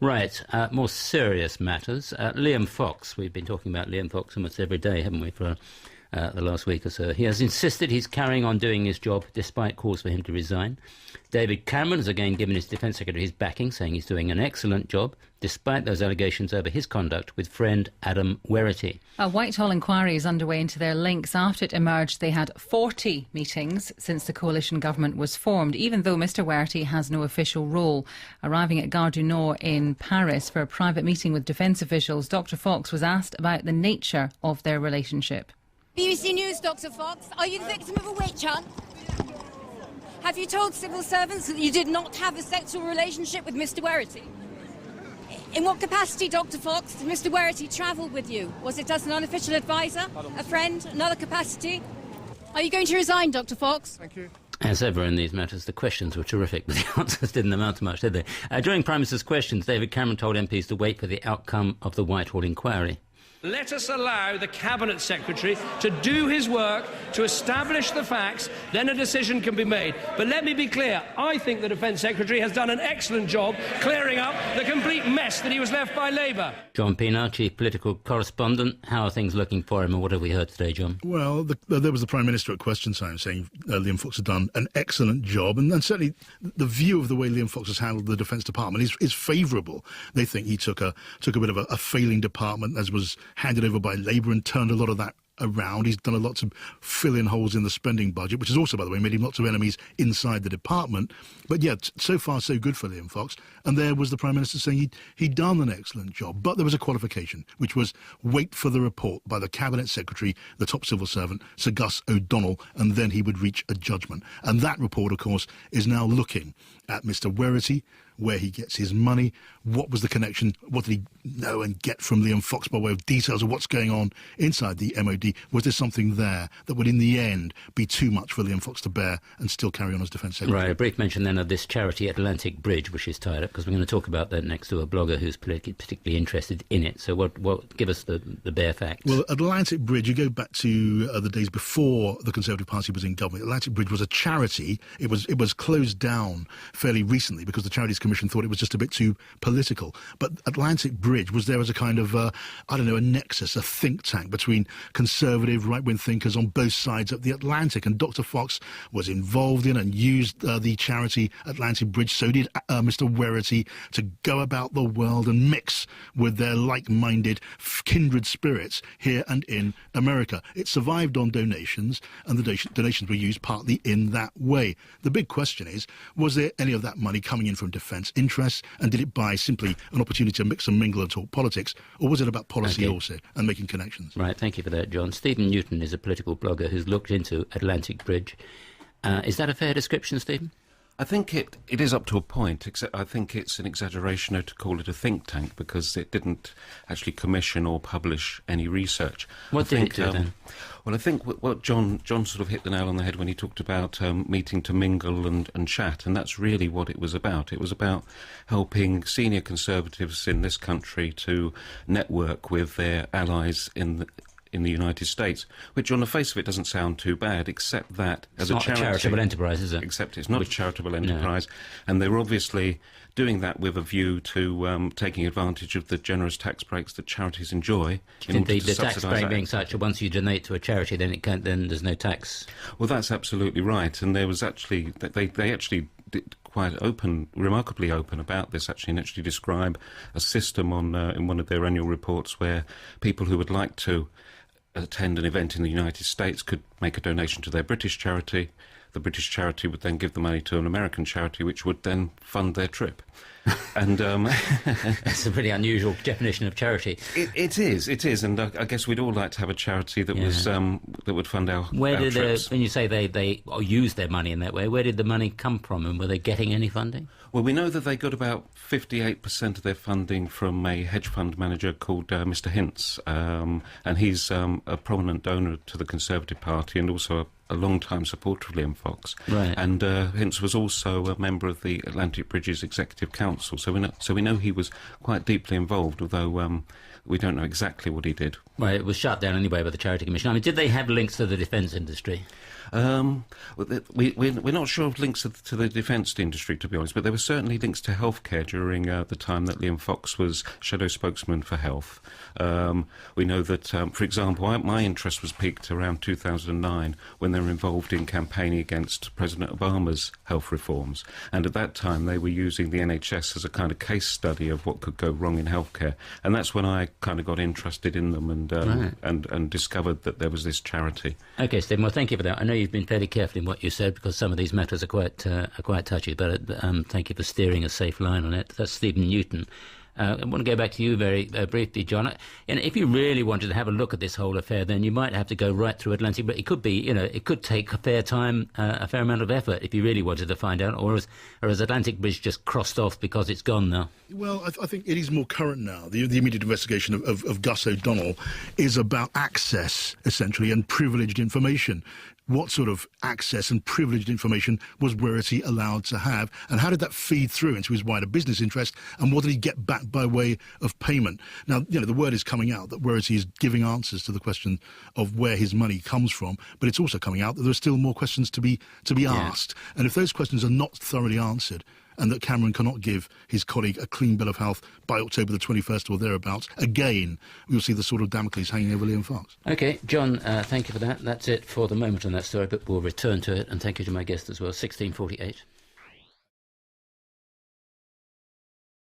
Right, more serious matters. Liam Fox. We've been talking about Liam Fox almost every day, haven't we, for the last week or so. He has insisted he's carrying on doing his job despite calls for him to resign. David Cameron has again given his Defence Secretary his backing, saying he's doing an excellent job, despite those allegations over his conduct with friend Adam Werrity. A Whitehall inquiry is underway into their links after it emerged they had 40 meetings since the coalition government was formed, even though Mr Werrity has no official role. Arriving at Gare du Nord in Paris for a private meeting with defence officials, Dr Fox was asked about the nature of their relationship. BBC News, Dr Fox. Are you the victim of a witch hunt? Have you told civil servants that you did not have a sexual relationship with Mr Werrity? In what capacity, Dr Fox, did Mr Werrity travel with you? Was it as an unofficial advisor, a friend, another capacity? Are you going to resign, Dr Fox? Thank you. As ever in these matters, the questions were terrific, but the answers didn't amount to much, did they? During Prime Minister's questions, David Cameron told MPs to wait for the outcome of the Whitehall inquiry. Let us allow the Cabinet Secretary to do his work, to establish the facts, then a decision can be made. But let me be clear, I think the Defence Secretary has done an excellent job clearing up the complete mess that he was left by Labour. John Pienaar, Chief Political Correspondent. How are things looking for him, and what have we heard today, John? Well, there was the Prime Minister at Question Time saying Liam Fox had done an excellent job, and certainly the view of the way Liam Fox has handled the Defence Department is favourable. They think he took a bit of a failing department, as was handed over by Labour, and turned a lot of that around. He's done a lot to fill in holes in the spending budget, which has also, by the way, made him lots of enemies inside the department. But yeah, so far so good for Liam Fox. And there was the Prime Minister saying he'd done an excellent job. But there was a qualification, which was wait for the report by the Cabinet Secretary, the top civil servant, Sir Gus O'Donnell, and then he would reach a judgment. And that report, of course, is now looking at Mr Werrity, where he gets his money, what was the connection, what did he know and get from Liam Fox by way of details of what's going on inside the MOD. Was there something there that would in the end be too much for Liam Fox to bear and still carry on as Defence Secretary? Right, a brief mention then of this charity Atlantic Bridge, which is tied up, because we're going to talk about that next to a blogger who's particularly interested in it. So what give us the bare facts. Well, Atlantic Bridge, you go back to the days before the Conservative Party was in government. Atlantic Bridge was a charity. It was closed down fairly recently because the Charities Commission thought it was just a bit too political. But Atlantic Bridge was there as a kind of, a nexus, a think tank between conservative, right-wing thinkers on both sides of the Atlantic. And Dr Fox was involved in and used the charity Atlantic Bridge. So did Mr Werrity, to go about the world and mix with their like-minded, kindred spirits here and in America. It survived on donations, and the donations were used partly in that way. The big question is, was there any of that money coming in from defence interests, and did it buy simply an opportunity to mix and mingle and talk politics, or was it about policy also and making connections? Right, thank you for that, John. Stephen Newton is a political blogger who's looked into Atlantic Bridge. Is that a fair description, Stephen? I think it is up to a point, except I think it's an exaggeration to call it a think tank, because it didn't actually commission or publish any research. What did it do then? Well, I think what John sort of hit the nail on the head when he talked about meeting to mingle and chat, and that's really what it was about. It was about helping senior Conservatives in this country to network with their allies in the United States, which on the face of it doesn't sound too bad, except that as a charitable enterprise, is it? Except it's not a charitable enterprise, and they were obviously doing that with a view to taking advantage of the generous tax breaks that charities enjoy. Indeed, the tax break being such that once you donate to a charity, then there's no tax. Well, that's absolutely right, and there was actually they actually did quite remarkably open about this, actually, and actually describe a system in one of their annual reports where people who would like to attend an event in the United States could make a donation to their British charity. The British charity would then give the money to an American charity, which would then fund their trip. And that's a pretty unusual definition of charity. It is, and I guess we'd all like to have a charity that was that would fund our trips. When you say they use their money in that way, where did the money come from, and were they getting any funding? Well, we know that they got about 58% of their funding from a hedge fund manager called Mr Hintz, and he's a prominent donor to the Conservative Party and also a long-time supporter of Liam Fox. Right. And Hintz was also a member of the Atlantic Bridge's Executive Council, so we know he was quite deeply involved, although we don't know exactly what he did. Well, it was shut down anyway by the Charity Commission. I mean, did they have links to the defence industry? We're not sure of links to the defence industry, to be honest, but there were certainly links to healthcare during the time that Liam Fox was shadow spokesman for health. We know that, for example, my interest was piqued around 2009 when they were involved in campaigning against President Obama's health reforms. And at that time, they were using the NHS as a kind of case study of what could go wrong in healthcare. And that's when I kind of got interested in them and discovered that there was this charity. OK, Stephen, well, thank you for that. I know you've been fairly careful in what you said because some of these matters are quite touchy, but thank you for steering a safe line on it. That's Stephen Newton. I want to go back to you very briefly, John. And if you really wanted to have a look at this whole affair, then you might have to go right through Atlantic. But it could be, it could take a fair time, a fair amount of effort if you really wanted to find out. Or is Atlantic Bridge just crossed off because it's gone now? Well, I think it is more current now. The immediate investigation of Gus O'Donnell is about access, essentially, and privileged information. What sort of access and privileged information was Werity allowed to have? And how did that feed through into his wider business interest? And what did he get back by way of payment? Now, the word is coming out that Werity is giving answers to the question of where his money comes from. But it's also coming out that there are still more questions to be asked. And if those questions are not thoroughly answered, and that Cameron cannot give his colleague a clean bill of health by October the 21st or thereabouts, again, we'll see the sort of Damocles hanging over Liam Fox. OK, John, thank you for that. That's it for the moment on that story, but we'll return to it. And thank you to my guest as well, 1648.